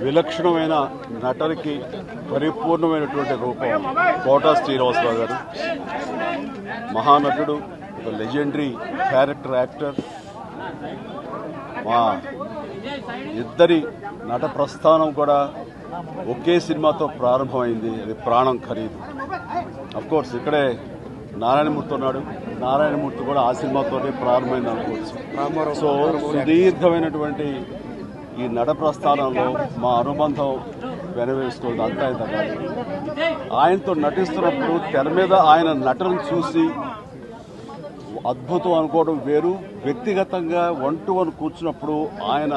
విలక్షణమైన నటనకి పరిపూర్ణమైనటువంటి రూపం కోటా శ్రీనివాసరావు గారు. మహానటుడు, ఒక లెజెండరీ క్యారెక్టర్ యాక్టర్. మా ఇద్దరి నట ప్రస్థానం కూడా ఒకే సినిమాతో ప్రారంభమైంది, అది ప్రాణం ఖరీదు. అఫ్కోర్స్ ఇక్కడే నారాయణమూర్తి ఉన్నాడు, నారాయణమూర్తి కూడా ఆ సినిమాతోనే ప్రారంభమైంది అనుకోవచ్చు. సో సుదీర్ఘమైనటువంటి ఈ నట ప్రస్థానంలో మా అనుబంధం వెనవేసుకోవద్దు, అంతా ఇంత కాదు. ఆయనతో నటిస్తున్నప్పుడు తెర మీద ఆయన నటనను చూసి అద్భుతం అనుకోవడం వేరు, వ్యక్తిగతంగా 1-to-1 కూర్చున్నప్పుడు ఆయన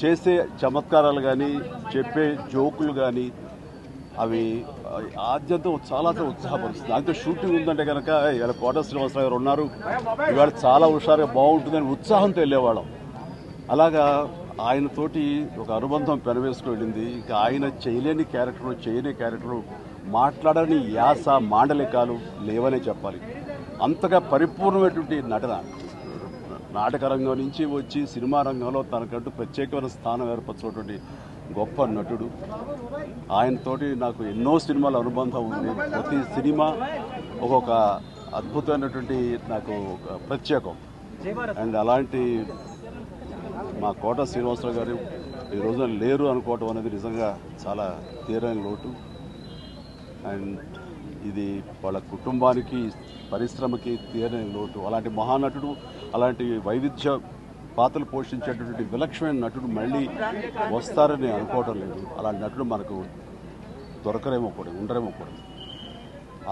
చేసే చమత్కారాలు కానీ చెప్పే జోకులు కానీ అవి ఆద్యంతం చాలా ఉత్సాహపరుస్తుంది. దాంతో షూటింగ్ ఉందంటే కనుక ఇలా కోట శ్రీనివాసరావు గారు ఉన్నారు, ఇవాళ చాలా హుషారుగా బాగుంటుందని ఉత్సాహంతో వెళ్ళేవాళ్ళం. అలాగా ఆయనతోటి ఒక అనుబంధం పెనవేసుకు వెళ్ళింది. ఇక ఆయన చేయలేని క్యారెక్టరు, చేయని క్యారెక్టరు, మాట్లాడని యాస మాండలికాలు లేవనే చెప్పాలి. అంతగా పరిపూర్ణమైనటువంటి నటన. నాటక రంగం నుంచి వచ్చి సినిమా రంగంలో తనకంటూ ప్రత్యేకమైన స్థానం ఏర్పరచుకున్నటువంటి గొప్ప నటుడు. ఆయనతోటి నాకు ఎన్నో సినిమాల అనుబంధం ఉంది. ప్రతి సినిమా ఒక్కొక్క అద్భుతమైనటువంటి నాకు ప్రత్యేకం. అండ్ అలాంటి మా కోట శ్రీనివాసరావు గారు ఈ రోజున లేరు అనుకోవటం అనేది నిజంగా చాలా తీరని లోటు. అండ్ ఇది వాళ్ళ కుటుంబానికి, పరిశ్రమకి తీరని లోటు. అలాంటి మహానటుడు, అలాంటి వైవిధ్య పాత్రలు పోషించేటటువంటి విలక్షణమైన నటుడు మళ్ళీ వస్తారని అనుకోవటం లేదు. అలాంటి నటుడు మనకు దొరకరేమో కూడా, ఉండరేమో కూడా.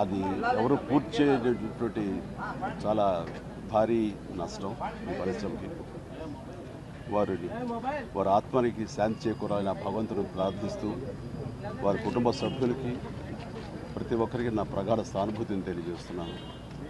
అది ఎవరు పూర్తి చేయటువంటి చాలా భారీ నష్టం ఈ పరిశ్రమకి. వారి ఆత్మనికి శాంతి చేకూరాలని భగవంతుడు ప్రార్థిస్తూ, వారి కుటుంబ సభ్యులకి ప్రతి ఒక్కరికి నా ప్రగాఢ సానుభూతిని తెలియజేస్తున్నాను.